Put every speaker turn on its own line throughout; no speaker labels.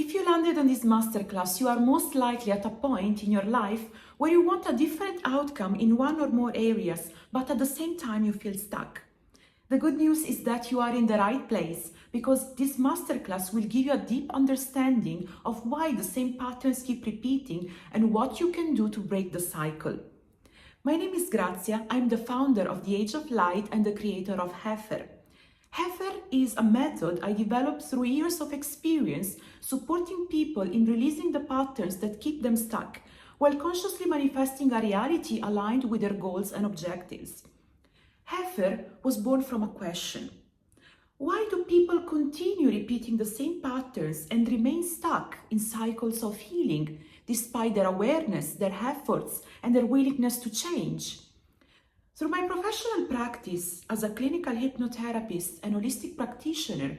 If you landed on this masterclass, you are most likely at a point in your life where you want a different outcome in one or more areas, but at the same time you feel stuck. The good news is that you are in the right place, because this masterclass will give you a deep understanding of why the same patterns keep repeating and what you can do to break the cycle. My name is Grazia. I'm the founder of the Age of Light and the creator of Heifer. Heifer is a method I developed through years of experience supporting people in releasing the patterns that keep them stuck, while consciously manifesting a reality aligned with their goals and objectives. Heifer was born from a question. Why do people continue repeating the same patterns and remain stuck in cycles of healing despite their awareness, their efforts, and their willingness to change? Through my professional practice as a clinical hypnotherapist and holistic practitioner,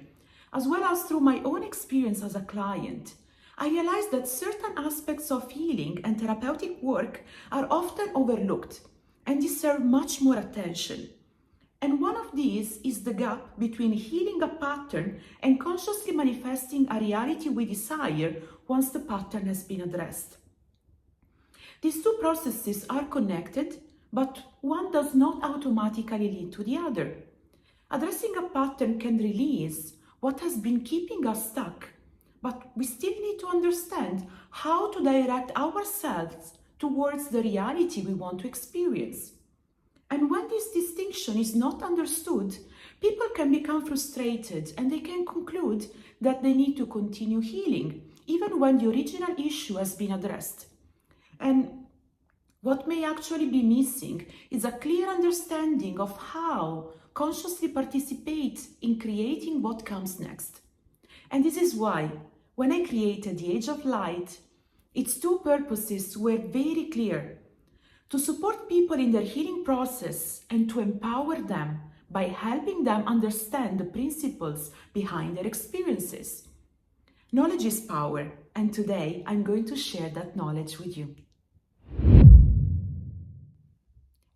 as well as through my own experience as a client, I realized that certain aspects of healing and therapeutic work are often overlooked and deserve much more attention. And one of these is the gap between healing a pattern and consciously manifesting a reality we desire once the pattern has been addressed. These two processes are connected, but one does not automatically lead to the other. Addressing a pattern can release what has been keeping us stuck, but we still need to understand how to direct ourselves towards the reality we want to experience. And when this distinction is not understood, people can become frustrated and they can conclude that they need to continue healing, even when the original issue has been addressed. And what may actually be missing is a clear understanding of how consciously participate in creating what comes next. And this is why, when I created the Age of Light, its two purposes were very clear: to support people in their healing process and to empower them by helping them understand the principles behind their experiences. Knowledge is power, and today I'm going to share that knowledge with you.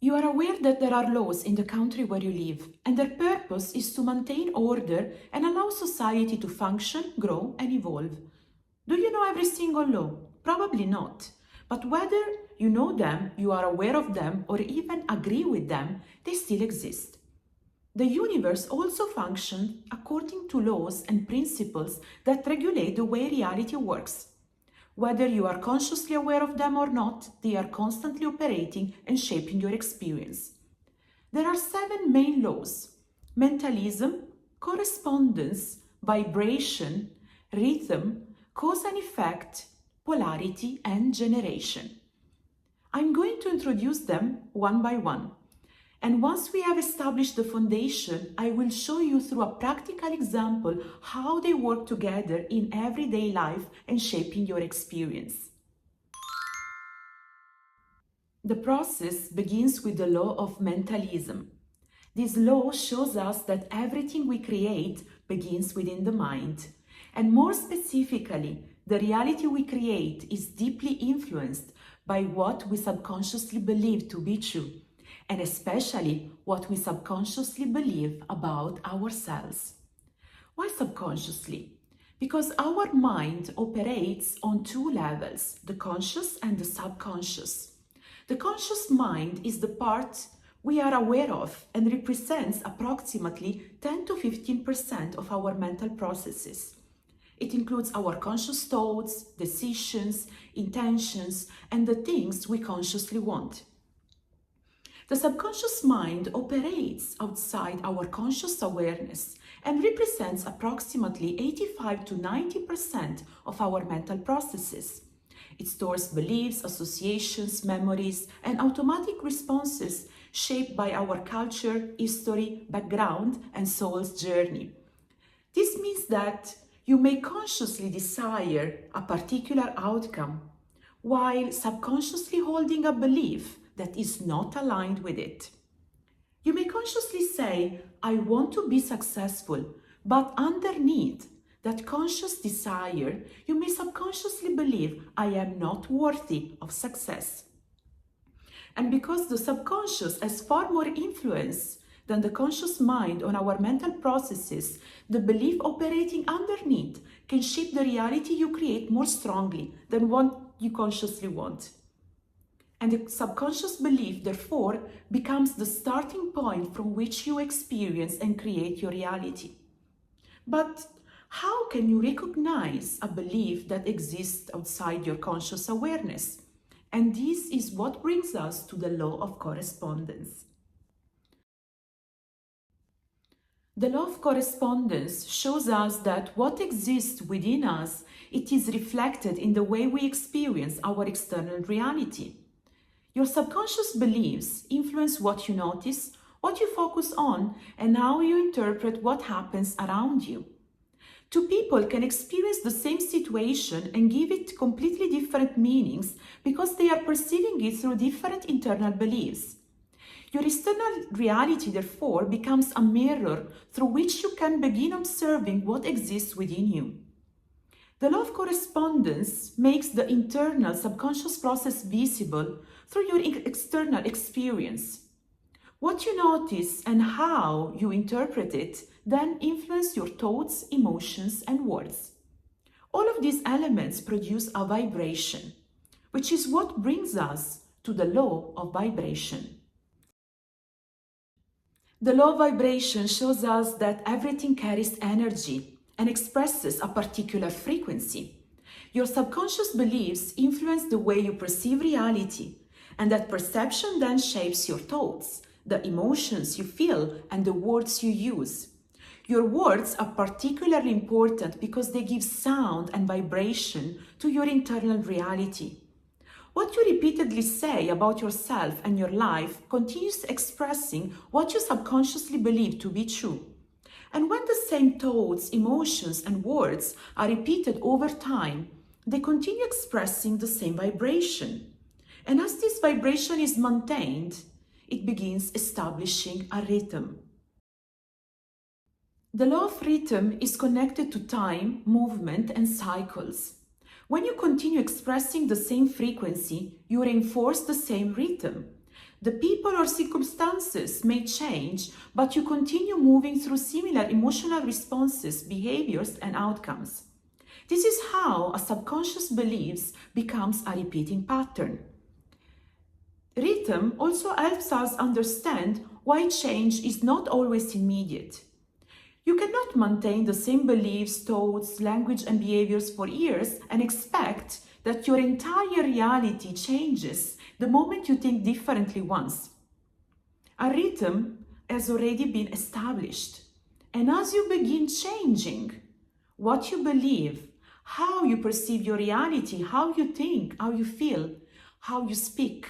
You are aware that there are laws in the country where you live, and their purpose is to maintain order and allow society to function, grow, and evolve. Do you know every single law? Probably not. But whether you know them, you are aware of them, or even agree with them, they still exist. The universe also functions according to laws and principles that regulate the way reality works. Whether you are consciously aware of them or not, they are constantly operating and shaping your experience. There are 7 main laws: mentalism, correspondence, vibration, rhythm, cause and effect, polarity, and generation. I'm going to introduce them one by one. And once we have established the foundation, I will show you through a practical example how they work together in everyday life and shaping your experience. The process begins with the law of mentalism. This law shows us that everything we create begins within the mind. And more specifically, the reality we create is deeply influenced by what we subconsciously believe to be true, and especially what we subconsciously believe about ourselves. Why subconsciously? Because our mind operates on 2 levels, the conscious and the subconscious. The conscious mind is the part we are aware of and represents approximately 10 to 15% of our mental processes. It includes our conscious thoughts, decisions, intentions, and the things we consciously want. The subconscious mind operates outside our conscious awareness and represents approximately 85 to 90% of our mental processes. It stores beliefs, associations, memories, and automatic responses shaped by our culture, history, background, and soul's journey. This means that you may consciously desire a particular outcome, while subconsciously holding a belief that is not aligned with it. You may consciously say, I want to be successful, but underneath that conscious desire, you may subconsciously believe, I am not worthy of success. And because the subconscious has far more influence then the conscious mind on our mental processes, the belief operating underneath, can shape the reality you create more strongly than what you consciously want. And the subconscious belief, therefore, becomes the starting point from which you experience and create your reality. But how can you recognize a belief that exists outside your conscious awareness? And this is what brings us to the law of correspondence. The law of correspondence shows us that what exists within us, it is reflected in the way we experience our external reality. Your subconscious beliefs influence what you notice, what you focus on, and how you interpret what happens around you. Two people can experience the same situation and give it completely different meanings because they are perceiving it through different internal beliefs. Your external reality, therefore, becomes a mirror through which you can begin observing what exists within you. The law of correspondence makes the internal subconscious process visible through your external experience. What you notice and how you interpret it then influence your thoughts, emotions, and words. All of these elements produce a vibration, which is what brings us to the law of vibration. The law of vibration shows us that everything carries energy and expresses a particular frequency. Your subconscious beliefs influence the way you perceive reality, and that perception then shapes your thoughts, the emotions you feel, and the words you use. Your words are particularly important because they give sound and vibration to your internal reality. What you repeatedly say about yourself and your life continues expressing what you subconsciously believe to be true. And when the same thoughts, emotions, and words are repeated over time, they continue expressing the same vibration. And as this vibration is maintained, it begins establishing a rhythm. The law of rhythm is connected to time, movement, and cycles. When you continue expressing the same frequency, you reinforce the same rhythm. The people or circumstances may change, but you continue moving through similar emotional responses, behaviors, and outcomes. This is how a subconscious belief becomes a repeating pattern. Rhythm also helps us understand why change is not always immediate. You cannot maintain the same beliefs, thoughts, language, and behaviors for years and expect that your entire reality changes the moment you think differently once. A rhythm has already been established, and as you begin changing what you believe, how you perceive your reality, how you think, how you feel, how you speak,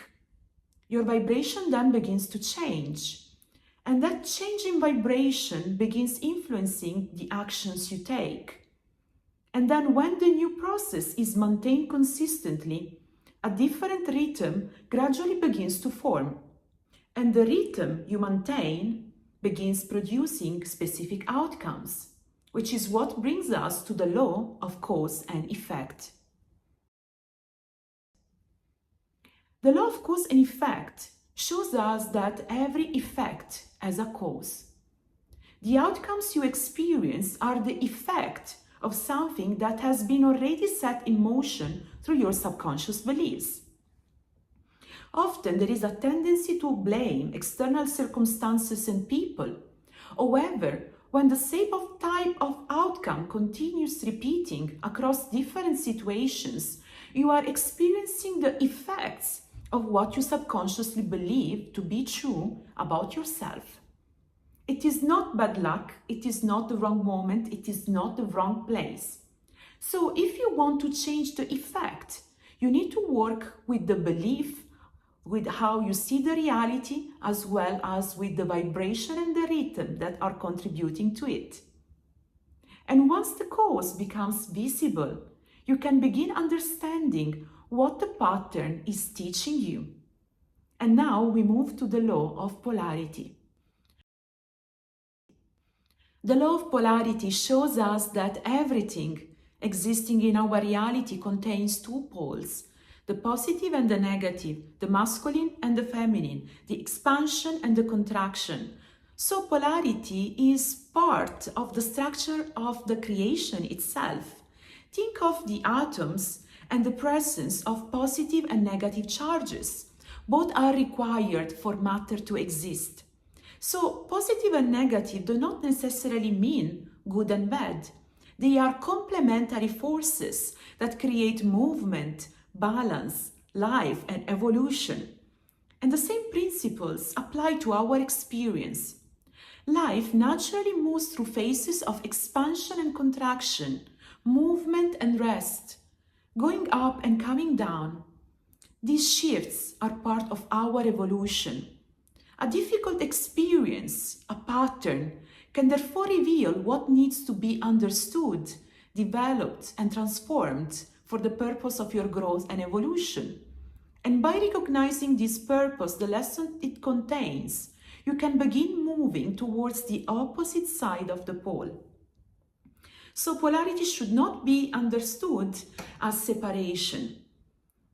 your vibration then begins to change. And that change in vibration begins influencing the actions you take. And then when the new process is maintained consistently, a different rhythm gradually begins to form. And the rhythm you maintain begins producing specific outcomes, which is what brings us to the law of cause and effect. The law of cause and effect shows us that every effect has a cause. The outcomes you experience are the effect of something that has been already set in motion through your subconscious beliefs. Often there is a tendency to blame external circumstances and people. However, when the same type of outcome continues repeating across different situations, you are experiencing the effects of what you subconsciously believe to be true about yourself. It is not bad luck, it is not the wrong moment, it is not the wrong place. So if you want to change the effect, you need to work with the belief, with how you see the reality, as well as with the vibration and the rhythm that are contributing to it. And once the cause becomes visible, you can begin understanding what the pattern is teaching you. And now we move to the law of polarity. The law of polarity shows us that everything existing in our reality contains two poles, the positive and the negative, the masculine and the feminine, the expansion and the contraction. So polarity is part of the structure of the creation itself. Think of the atoms and the presence of positive and negative charges. Both are required for matter to exist. So positive and negative do not necessarily mean good and bad. They are complementary forces that create movement, balance, life, and evolution. And the same principles apply to our experience. Life naturally moves through phases of expansion and contraction, movement and rest, going up and coming down. These shifts are part of our evolution. A difficult experience, a pattern, can therefore reveal what needs to be understood, developed, and transformed for the purpose of your growth and evolution. And by recognizing this purpose, the lesson it contains, you can begin moving towards the opposite side of the pole. So polarity should not be understood as separation.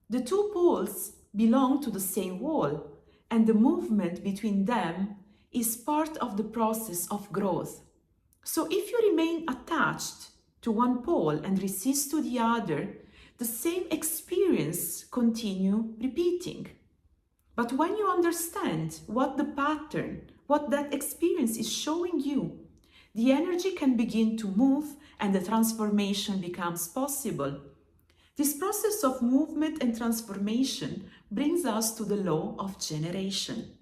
The two poles belong to the same wall, and the movement between them is part of the process of growth. So if you remain attached to one pole and resist to the other, the same experience continue repeating. But when you understand what the pattern, what that experience is showing you, the energy can begin to move and the transformation becomes possible. This process of movement and transformation brings us to the law of generation.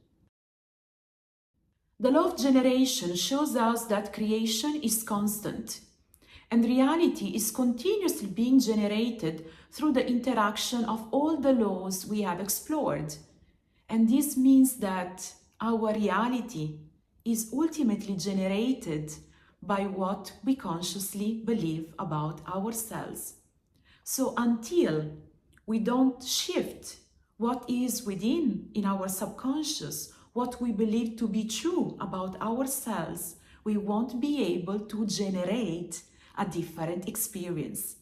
The law of generation shows us that creation is constant, and reality is continuously being generated through the interaction of all the laws we have explored. And this means that our reality is ultimately generated by what we consciously believe about ourselves. So until we don't shift what is within in our subconscious, what we believe to be true about ourselves, we won't be able to generate a different experience.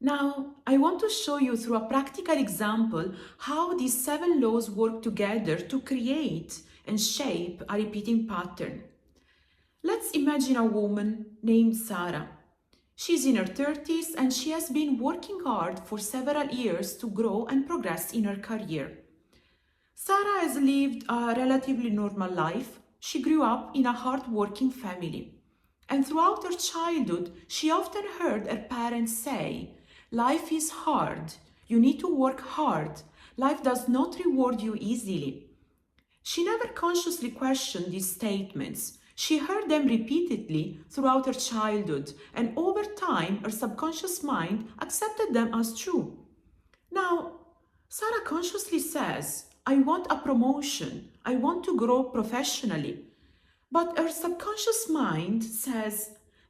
Now, I want to show you through a practical example how these 7 laws work together to create and shape a repeating pattern. Let's imagine a woman named Sarah. She's in her 30s and she has been working hard for several years to grow and progress in her career. Sarah has lived a relatively normal life. She grew up in a hard-working family. And throughout her childhood, she often heard her parents say, "Life is hard. You need to work hard. Life does not reward you easily." She never consciously questioned these statements. She heard them repeatedly throughout her childhood, and over time, her subconscious mind accepted them as true. Now, Sarah consciously says, "I want a promotion. I want to grow professionally." But her subconscious mind says,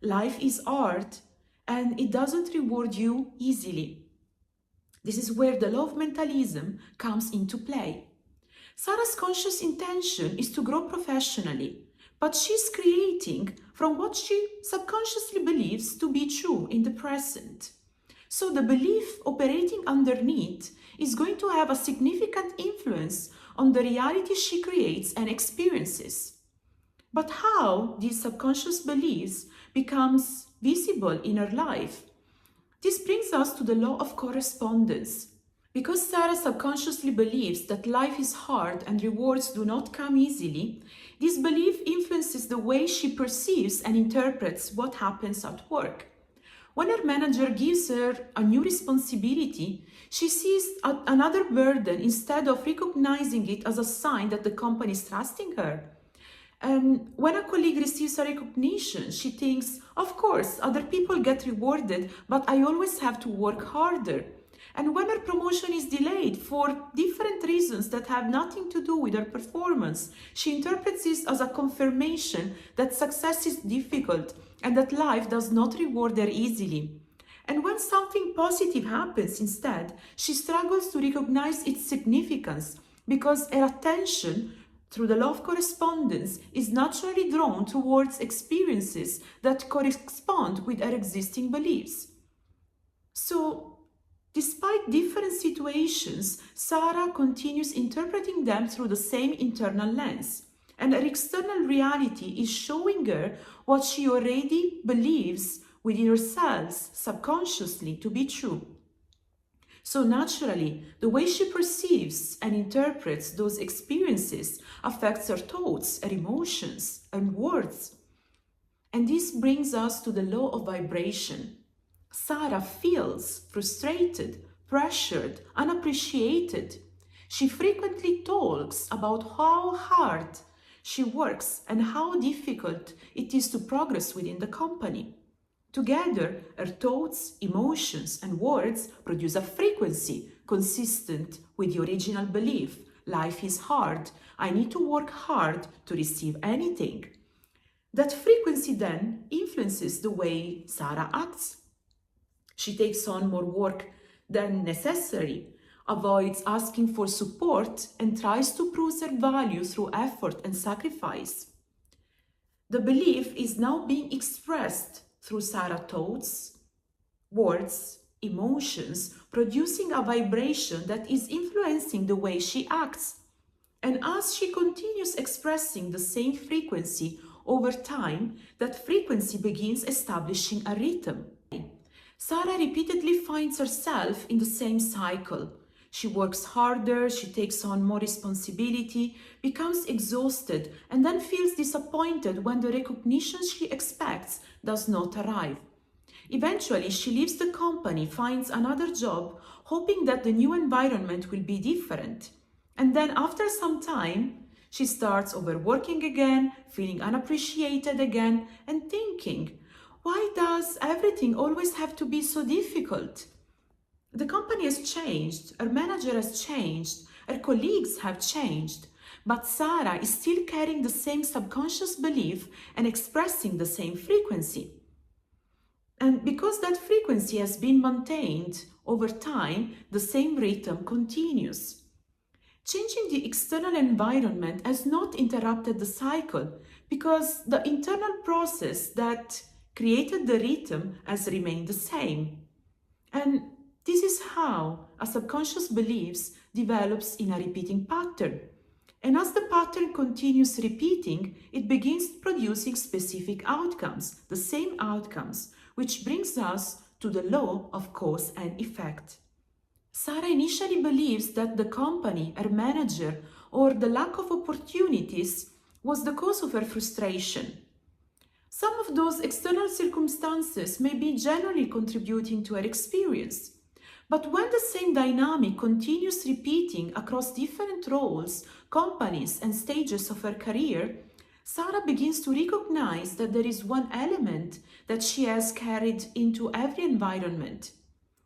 "Life is hard and it doesn't reward you easily." This is where the law of mentalism comes into play. Sarah's conscious intention is to grow professionally, but she's creating from what she subconsciously believes to be true in the present. So the belief operating underneath is going to have a significant influence on the reality she creates and experiences. But how these subconscious beliefs becomes visible in her life? This brings us to the law of correspondence. Because Sarah subconsciously believes that life is hard and rewards do not come easily, this belief influences the way she perceives and interprets what happens at work. When her manager gives her a new responsibility, she sees another burden instead of recognizing it as a sign that the company is trusting her. And when a colleague receives a recognition, she thinks, "Of course, other people get rewarded, but I always have to work harder." And when her promotion is delayed for different reasons that have nothing to do with her performance, she interprets this as a confirmation that success is difficult and that life does not reward her easily. And when something positive happens instead, she struggles to recognize its significance because her attention through the law of correspondence, is naturally drawn towards experiences that correspond with her existing beliefs. So, despite different situations, Sarah continues interpreting them through the same internal lens, and her external reality is showing her what she already believes within herself subconsciously to be true. So naturally, the way she perceives and interprets those experiences affects her thoughts, her emotions, and words. And this brings us to the law of vibration. Sarah feels frustrated, pressured, unappreciated. She frequently talks about how hard she works and how difficult it is to progress within the company. Together, her thoughts, emotions, and words produce a frequency consistent with the original belief. Life is hard. I need to work hard to receive anything. That frequency then influences the way Sarah acts. She takes on more work than necessary, avoids asking for support, and tries to prove her value through effort and sacrifice. The belief is now being expressed through Sarah's thoughts, words, emotions, producing a vibration that is influencing the way she acts. And as she continues expressing the same frequency over time, that frequency begins establishing a rhythm. Sarah repeatedly finds herself in the same cycle. She works harder, she takes on more responsibility, becomes exhausted, and then feels disappointed when the recognition she expects does not arrive. Eventually, she leaves the company, finds another job, hoping that the new environment will be different. And then after some time, she starts overworking again, feeling unappreciated again, and thinking, why does everything always have to be so difficult? The company has changed, her manager has changed, her colleagues have changed, but Sarah is still carrying the same subconscious belief and expressing the same frequency. And because that frequency has been maintained over time, the same rhythm continues. Changing the external environment has not interrupted the cycle because the internal process that created the rhythm has remained the same. And this is how a subconscious beliefs develops in a repeating pattern. And as the pattern continues repeating, it begins producing specific outcomes, the same outcomes, which brings us to the law of cause and effect. Sarah initially believes that the company, her manager, or the lack of opportunities was the cause of her frustration. Some of those external circumstances may be generally contributing to her experience. But when the same dynamic continues repeating across different roles, companies, and stages of her career, Sarah begins to recognize that there is one element that she has carried into every environment: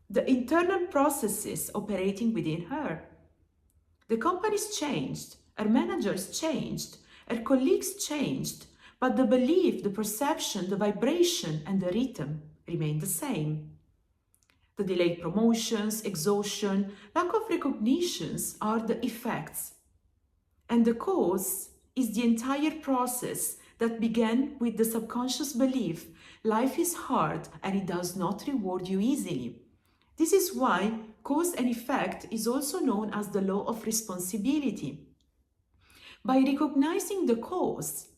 the internal processes operating within her. The company's changed, her managers changed, her colleagues changed, but the belief, the perception, the vibration, and the rhythm remain the same. The delayed promotions, exhaustion, lack of recognitions are the effects. And the cause is the entire process that began with the subconscious belief: life is hard and it does not reward you easily. This is why cause and effect is also known as the law of responsibility. By recognizing the cause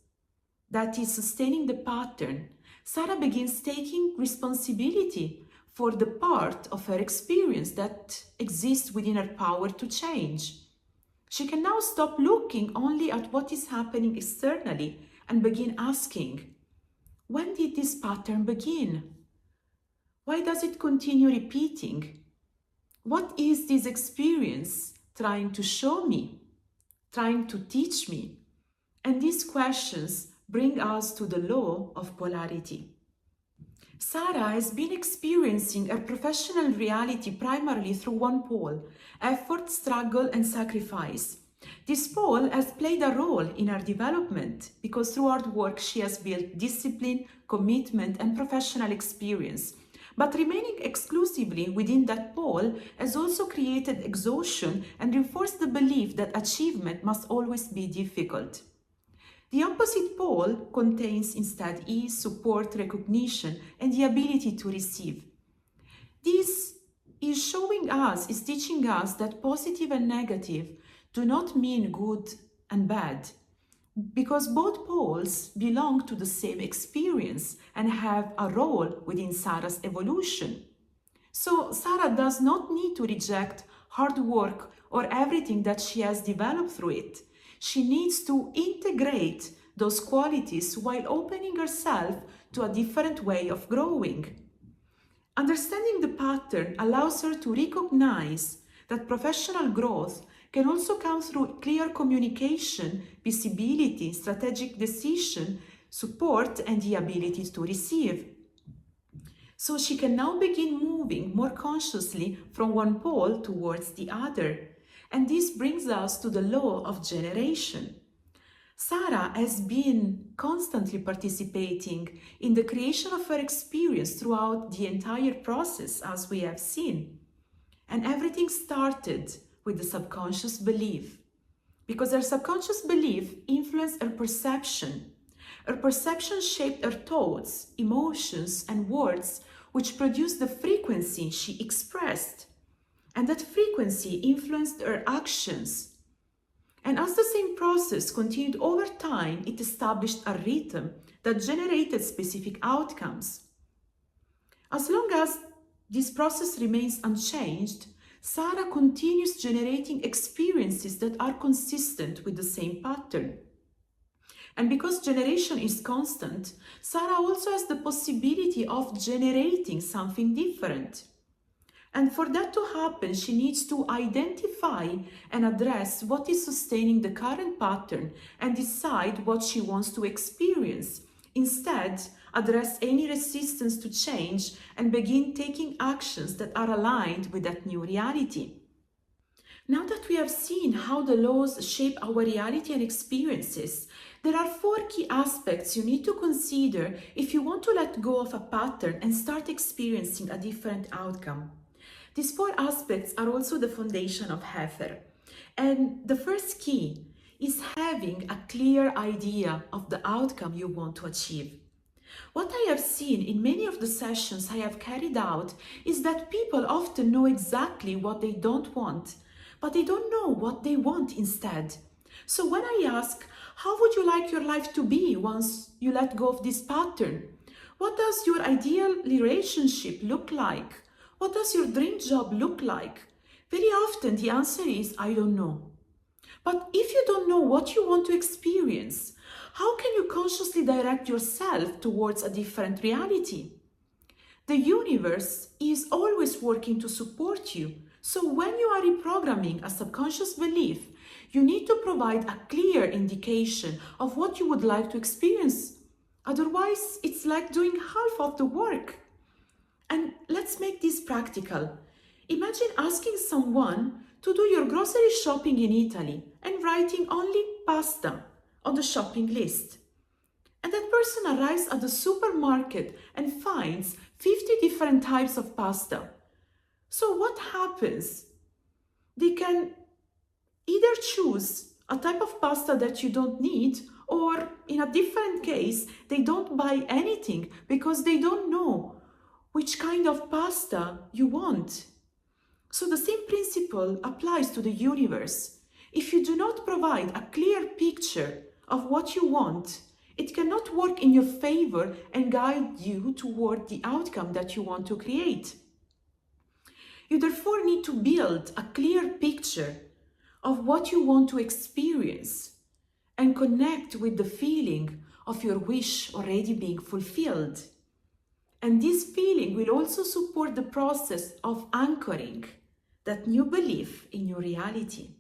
that is sustaining the pattern, Sarah begins taking responsibility for the part of her experience that exists within her power to change. She can now stop looking only at what is happening externally and begin asking, when did this pattern begin? Why does it continue repeating? What is this experience trying to show me, trying to teach me? And these questions bring us to the law of polarity. Sarah has been experiencing her professional reality primarily through one pole: effort, struggle, and sacrifice. This pole has played a role in her development because through hard work she has built discipline, commitment, and professional experience. But remaining exclusively within that pole has also created exhaustion and reinforced the belief that achievement must always be difficult. The opposite pole contains instead ease, support, recognition, and the ability to receive. This is teaching us that positive and negative do not mean good and bad, because both poles belong to the same experience and have a role within Sarah's evolution. So Sarah does not need to reject hard work or everything that she has developed through it. She needs to integrate those qualities while opening herself to a different way of growing. Understanding the pattern allows her to recognize that professional growth can also come through clear communication, visibility, strategic decision, support, and the ability to receive. So she can now begin moving more consciously from one pole towards the other. And this brings us to the law of generation. Sarah has been constantly participating in the creation of her experience throughout the entire process, as we have seen. And everything started with the subconscious belief, because her subconscious belief influenced her perception. Her perception shaped her thoughts, emotions, and words, which produced the frequency she expressed. And that frequency influenced her actions. And as the same process continued over time, it established a rhythm that generated specific outcomes. As long as this process remains unchanged, Sarah continues generating experiences that are consistent with the same pattern. And because generation is constant, Sarah also has the possibility of generating something different. And for that to happen, she needs to identify and address what is sustaining the current pattern and decide what she wants to experience. Instead, address any resistance to change and begin taking actions that are aligned with that new reality. Now that we have seen how the laws shape our reality and experiences, there are 4 key aspects you need to consider if you want to let go of a pattern and start experiencing a different outcome. These 4 aspects are also the foundation of Hefer. And the first key is having a clear idea of the outcome you want to achieve. What I have seen in many of the sessions I have carried out is that people often know exactly what they don't want, but they don't know what they want instead. So when I ask, how would you like your life to be once you let go of this pattern? What does your ideal relationship look like? What does your dream job look like? Very often the answer is, I don't know. But if you don't know what you want to experience, how can you consciously direct yourself towards a different reality? The universe is always working to support you. So when you are reprogramming a subconscious belief, you need to provide a clear indication of what you would like to experience. Otherwise, it's like doing half of the work. And let's make this practical. Imagine asking someone to do your grocery shopping in Italy and writing only pasta on the shopping list. And that person arrives at the supermarket and finds 50 different types of pasta. So what happens? They can either choose a type of pasta that you don't need, or in a different case, they don't buy anything because they don't know which kind of pasta you want. So the same principle applies to the universe. If you do not provide a clear picture of what you want, it cannot work in your favor and guide you toward the outcome that you want to create. You therefore need to build a clear picture of what you want to experience and connect with the feeling of your wish already being fulfilled. And this feeling will also support the process of anchoring that new belief in your reality.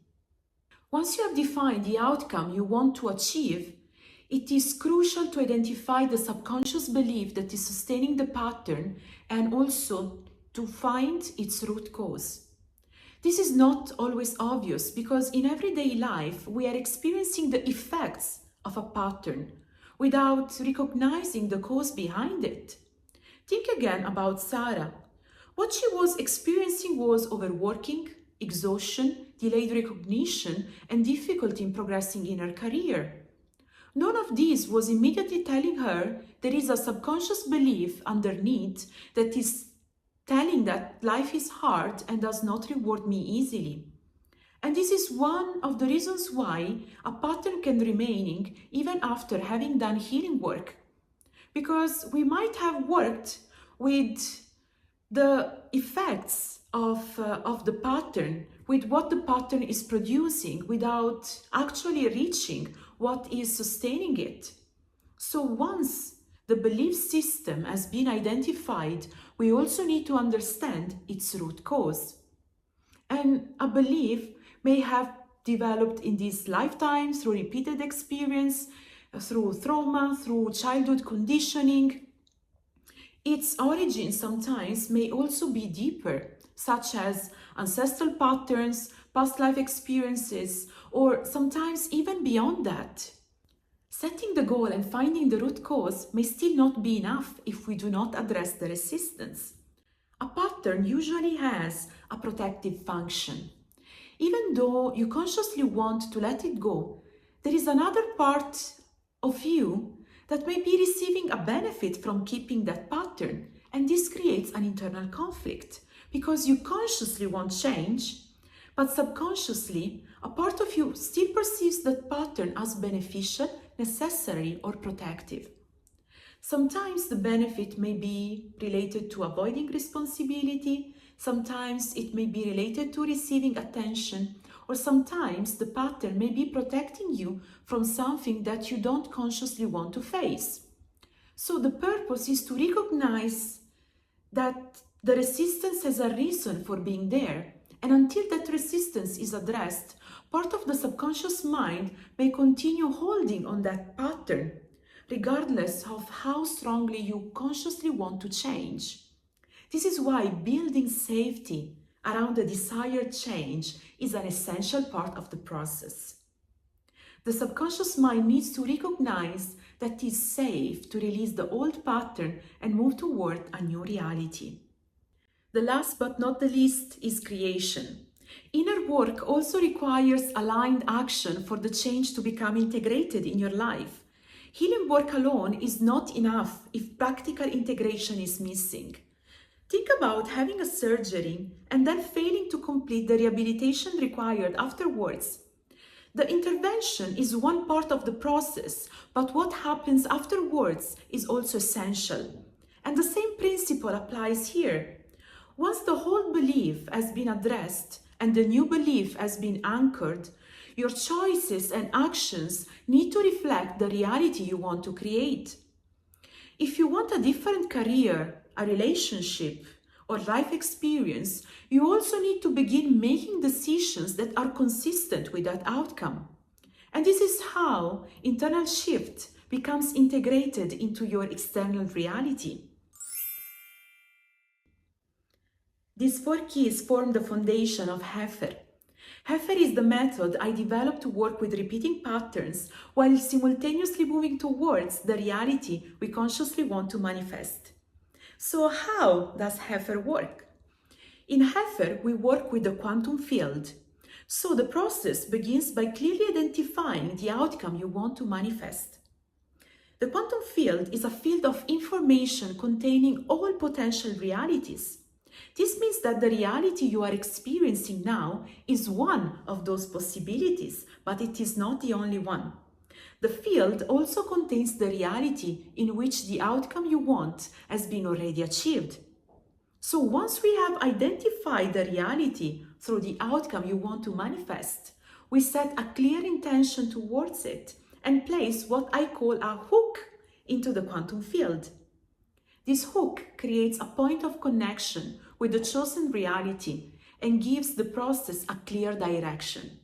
Once you have defined the outcome you want to achieve, it is crucial to identify the subconscious belief that is sustaining the pattern and also to find its root cause. This is not always obvious because in everyday life we are experiencing the effects of a pattern without recognizing the cause behind it. Think again about Sarah. What she was experiencing was overworking, exhaustion, delayed recognition, and difficulty in progressing in her career. None of this was immediately telling her there is a subconscious belief underneath that is telling that life is hard and does not reward me easily. And this is one of the reasons why a pattern can remain even after having done healing work. Because we might have worked with the effects of the pattern, with what the pattern is producing, without actually reaching what is sustaining it. So once the belief system has been identified, we also need to understand its root cause. And a belief may have developed in this lifetime through repeated experience, through trauma, through childhood conditioning. Its origin sometimes may also be deeper, such as ancestral patterns, past life experiences, or sometimes even beyond that. Setting the goal and finding the root cause may still not be enough if we do not address the resistance. A pattern usually has a protective function. Even though you consciously want to let it go, there is another part of you that may be receiving a benefit from keeping that pattern, and this creates an internal conflict because you consciously want change, but subconsciously a part of you still perceives that pattern as beneficial, necessary, or protective. Sometimes the benefit may be related to avoiding responsibility, sometimes it may be related to receiving attention, or sometimes the pattern may be protecting you from something that you don't consciously want to face. So the purpose is to recognize that the resistance has a reason for being there, and until that resistance is addressed, part of the subconscious mind may continue holding on that pattern, regardless of how strongly you consciously want to change. This is why building safety around the desired change is an essential part of the process. The subconscious mind needs to recognize that it is safe to release the old pattern and move toward a new reality. The last but not the least is creation. Inner work also requires aligned action for the change to become integrated in your life. Healing work alone is not enough if practical integration is missing. Think about having a surgery and then failing to complete the rehabilitation required afterwards. The intervention is one part of the process, but what happens afterwards is also essential. And the same principle applies here. Once the whole belief has been addressed and the new belief has been anchored, your choices and actions need to reflect the reality you want to create. If you want a different career, a relationship, or life experience, you also need to begin making decisions that are consistent with that outcome. And this is how internal shift becomes integrated into your external reality. These 4 keys form the foundation of Heifer. Heifer is the method I developed to work with repeating patterns while simultaneously moving towards the reality we consciously want to manifest. So how does Heifer work? In Heifer, we work with the quantum field. So the process begins by clearly identifying the outcome you want to manifest. The quantum field is a field of information containing all potential realities. This means that the reality you are experiencing now is one of those possibilities, but it is not the only one. The field also contains the reality in which the outcome you want has been already achieved. So once we have identified the reality through the outcome you want to manifest, we set a clear intention towards it and place what I call a hook into the quantum field. This hook creates a point of connection with the chosen reality and gives the process a clear direction.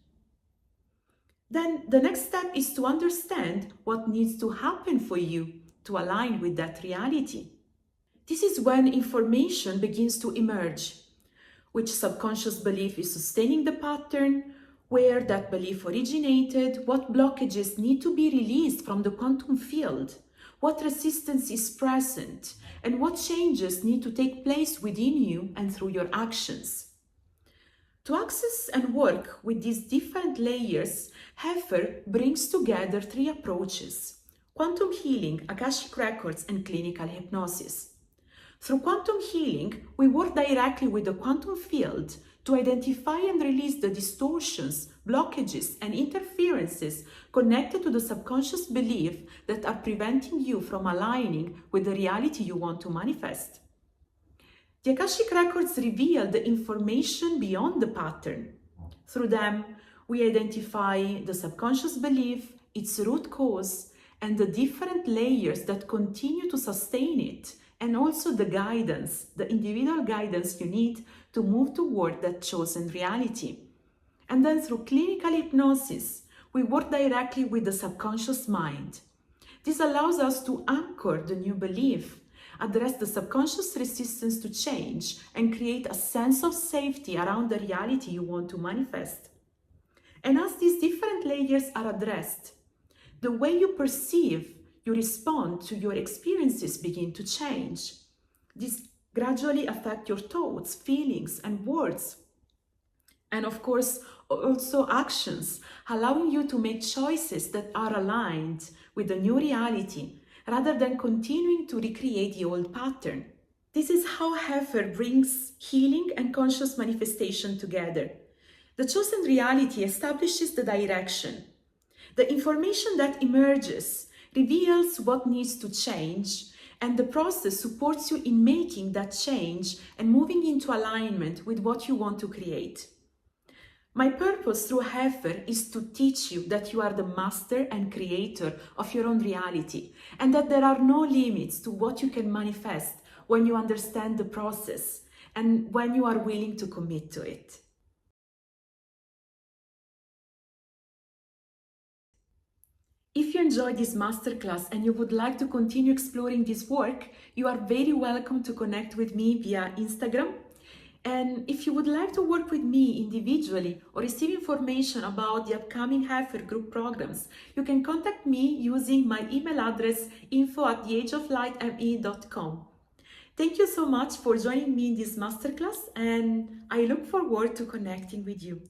Then the next step is to understand what needs to happen for you to align with that reality. This is when information begins to emerge. Which subconscious belief is sustaining the pattern, where that belief originated, what blockages need to be released from the quantum field, what resistance is present, and what changes need to take place within you and through your actions. To access and work with these different layers, Heifer brings together three approaches: quantum healing, Akashic records, and clinical hypnosis. Through quantum healing, we work directly with the quantum field to identify and release the distortions, blockages, and interferences connected to the subconscious belief that are preventing you from aligning with the reality you want to manifest. The Akashic records reveal the information beyond the pattern. Through them, we identify the subconscious belief, its root cause, and the different layers that continue to sustain it, and also the guidance, the individual guidance you need to move toward that chosen reality. And then through clinical hypnosis, we work directly with the subconscious mind. This allows us to anchor the new belief, address the subconscious resistance to change, and create a sense of safety around the reality you want to manifest. And as these different layers are addressed, the way you perceive, you respond to your experiences begin to change. This gradually affects your thoughts, feelings, and words. And of course, also actions, allowing you to make choices that are aligned with the new reality, rather than continuing to recreate the old pattern. This is how Heifer brings healing and conscious manifestation together. The chosen reality establishes the direction. The information that emerges reveals what needs to change, and the process supports you in making that change and moving into alignment with what you want to create. My purpose through Heifer is to teach you that you are the master and creator of your own reality, and that there are no limits to what you can manifest when you understand the process and when you are willing to commit to it. If you enjoyed this masterclass and you would like to continue exploring this work, you are very welcome to connect with me via Instagram. And if you would like to work with me individually or receive information about the upcoming Heifer group programs, you can contact me using my email address info@theageoflightme.com. Thank you so much for joining me in this masterclass, and I look forward to connecting with you.